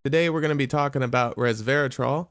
Today we're going to be talking about resveratrol.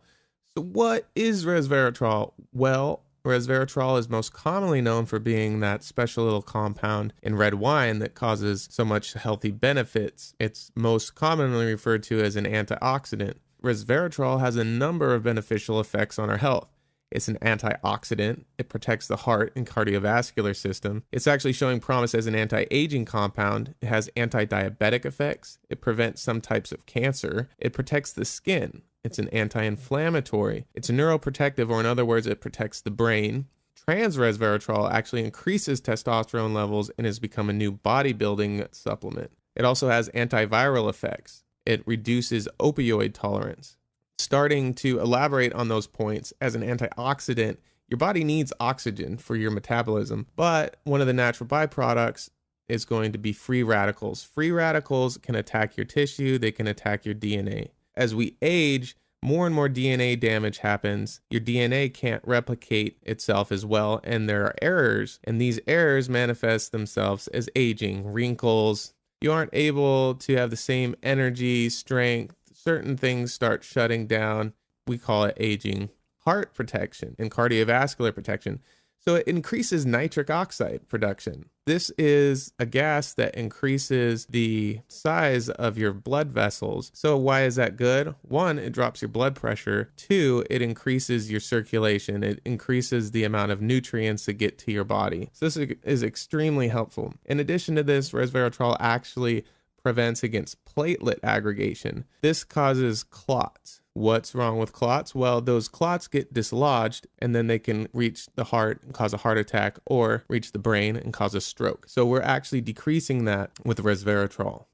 So what is resveratrol? Well, resveratrol is most commonly known for being that special little compound in red wine that causes so much healthy benefits. It's most commonly referred to as an antioxidant. Resveratrol has a number of beneficial effects on our health. It's an antioxidant. It protects the heart and cardiovascular system. It's actually showing promise as an anti-aging compound. It has anti-diabetic effects. It prevents some types of cancer. It protects the skin. It's an anti-inflammatory. It's a neuroprotective, or in other words, it protects the brain. Trans resveratrol actually increases testosterone levels and has become a new bodybuilding supplement. It also has antiviral effects. It reduces opioid tolerance. Starting to elaborate on those points, as an antioxidant, your body needs oxygen for your metabolism, but one of the natural byproducts is going to be free radicals. Free radicals can attack your tissue, they can attack your DNA. As we age, more and more DNA damage happens. Your DNA can't replicate itself as well, and there are errors, and these errors manifest themselves as aging, wrinkles. You aren't able to have the same energy, strength. Certain things start shutting down. We call it aging. Heart protection and cardiovascular protection. So it increases nitric oxide production. This is a gas that increases the size of your blood vessels. So why is that good? One, it drops your blood pressure. Two, it increases your circulation. It increases the amount of nutrients that get to your body. So this is extremely helpful. In addition to this, resveratrol actually prevents against platelet aggregation. This causes clots. What's wrong with clots? Well, those clots get dislodged and then they can reach the heart and cause a heart attack, or reach the brain and cause a stroke. So we're actually decreasing that with resveratrol.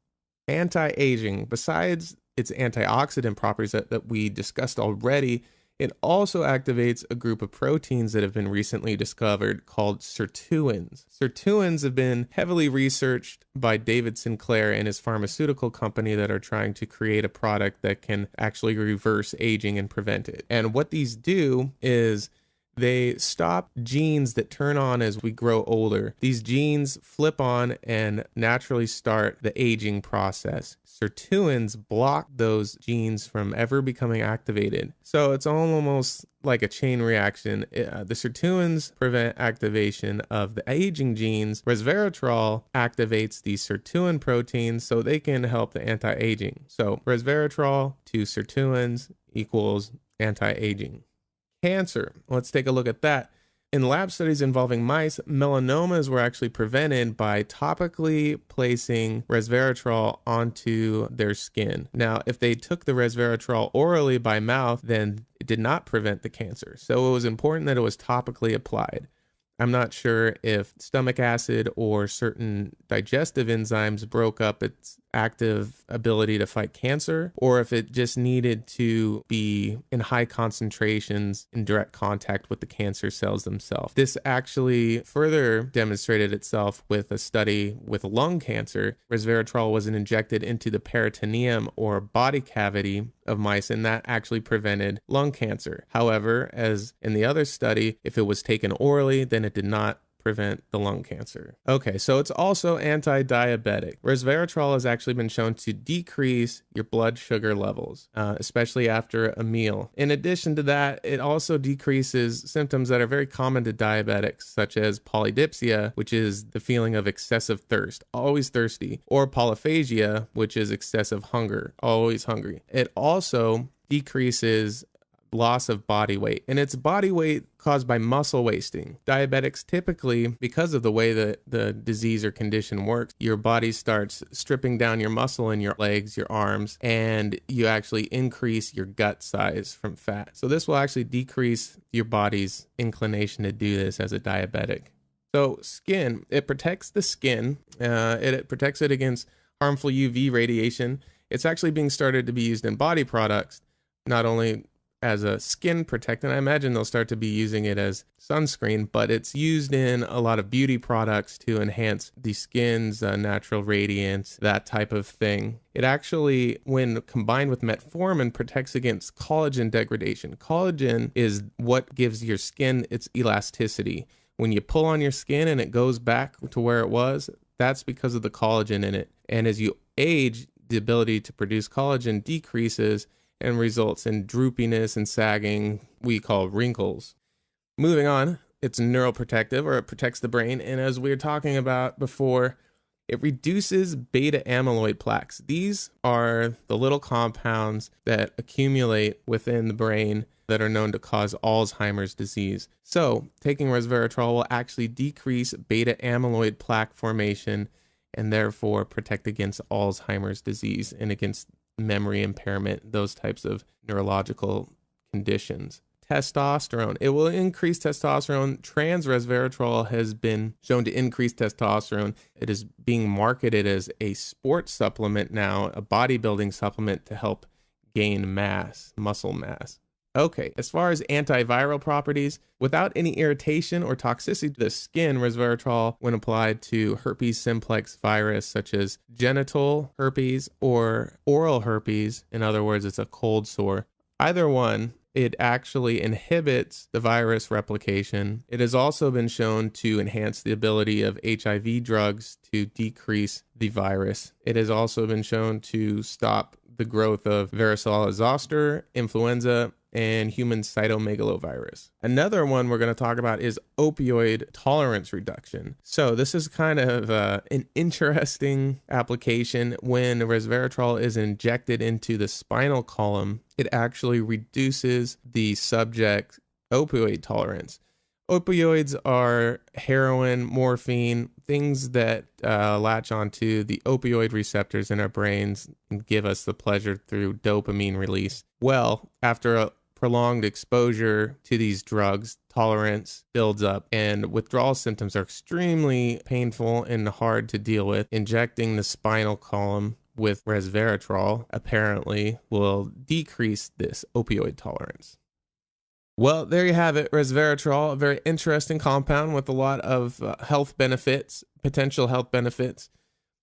Anti-aging, besides its antioxidant properties that we discussed already, it also activates a group of proteins that have been recently discovered called sirtuins. Sirtuins have been heavily researched by David Sinclair and his pharmaceutical company that are trying to create a product that can actually reverse aging and prevent it. And what these do is they stop genes that turn on as we grow older. These genes flip on and naturally start the aging process. Sirtuins block those genes from ever becoming activated. So it's almost like a chain reaction. The sirtuins prevent activation of the aging genes. Resveratrol activates these sirtuin proteins so they can help the anti-aging. So resveratrol to sirtuins equals anti-aging. Cancer. Let's take a look at that. In lab studies involving mice, melanomas were actually prevented by topically placing resveratrol onto their skin. Now, if they took the resveratrol orally by mouth, then it did not prevent the cancer. So it was important that it was topically applied. I'm not sure if stomach acid or certain digestive enzymes broke up its active ability to fight cancer, or if it just needed to be in high concentrations in direct contact with the cancer cells themselves. This actually further demonstrated itself with a study with lung cancer. Resveratrol was injected into the peritoneum or body cavity of mice, and that actually prevented lung cancer. However, as in the other study, if it was taken orally, then it did not prevent the lung cancer. Okay, so it's also anti-diabetic. Resveratrol has actually been shown to decrease your blood sugar levels, especially after a meal. In addition to that, it also decreases symptoms that are very common to diabetics, such as polydipsia, which is the feeling of excessive thirst, always thirsty, or polyphagia, which is excessive hunger, always hungry. It also decreases loss of body weight, and it's body weight caused by muscle wasting. Diabetics typically, because of the way that the disease or condition works, your body starts stripping down your muscle in your legs, your arms, and you actually increase your gut size from fat. So this will actually decrease your body's inclination to do this as a diabetic. So skin, it protects the skin. It protects it against harmful UV radiation. It's actually being started to be used in body products, not only as a skin protectant. I imagine they'll start to be using it as sunscreen, but it's used in a lot of beauty products to enhance the skin's natural radiance, that type of thing. It actually, when combined with metformin, protects against collagen degradation. Collagen is what gives your skin its elasticity. When you pull on your skin and it goes back to where it was, that's because of the collagen in it. And as you age, the ability to produce collagen decreases and results in droopiness and sagging we call wrinkles. Moving on, it's neuroprotective, or it protects the brain. And as we were talking about before, it reduces beta amyloid plaques. These are the little compounds that accumulate within the brain that are known to cause Alzheimer's disease. So taking resveratrol will actually decrease beta amyloid plaque formation and therefore protect against Alzheimer's disease and against memory impairment, those types of neurological conditions. Testosterone. It will increase testosterone. Trans resveratrol has been shown to increase testosterone. It is being marketed as a sports supplement now, a bodybuilding supplement to help gain mass, muscle mass. Okay, as far as antiviral properties, without any irritation or toxicity to the skin, resveratrol, when applied to herpes simplex virus, such as genital herpes or oral herpes, in other words, it's a cold sore, either one, it actually inhibits the virus replication. It has also been shown to enhance the ability of HIV drugs to decrease the virus. It has also been shown to stop the growth of varicella zoster, influenza, and human cytomegalovirus. Another one we're going to talk about is opioid tolerance reduction. So this is kind of an interesting application. When resveratrol is injected into the spinal column, it actually reduces the subject's opioid tolerance. Opioids are heroin, morphine, things that latch onto the opioid receptors in our brains and give us the pleasure through dopamine release. Well, after a prolonged exposure to these drugs, tolerance builds up and withdrawal symptoms are extremely painful and hard to deal with. Injecting the spinal column with resveratrol apparently will decrease this opioid tolerance. Well, there you have it, resveratrol, a very interesting compound with a lot of health benefits, potential health benefits.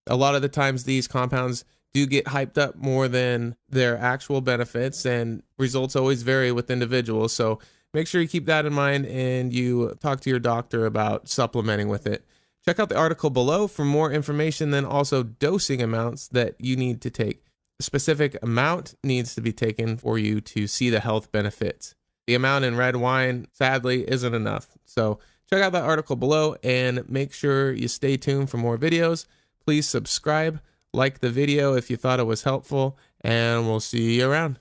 A lot of the times these compounds do get hyped up more than their actual benefits, and results always vary with individuals. So make sure you keep that in mind and you talk to your doctor about supplementing with it. Check out the article below for more information, then also dosing amounts that you need to take. A specific amount needs to be taken for you to see the health benefits. The amount in red wine, sadly, isn't enough. So check out that article below and make sure you stay tuned for more videos. Please subscribe, like the video if you thought it was helpful, and we'll see you around.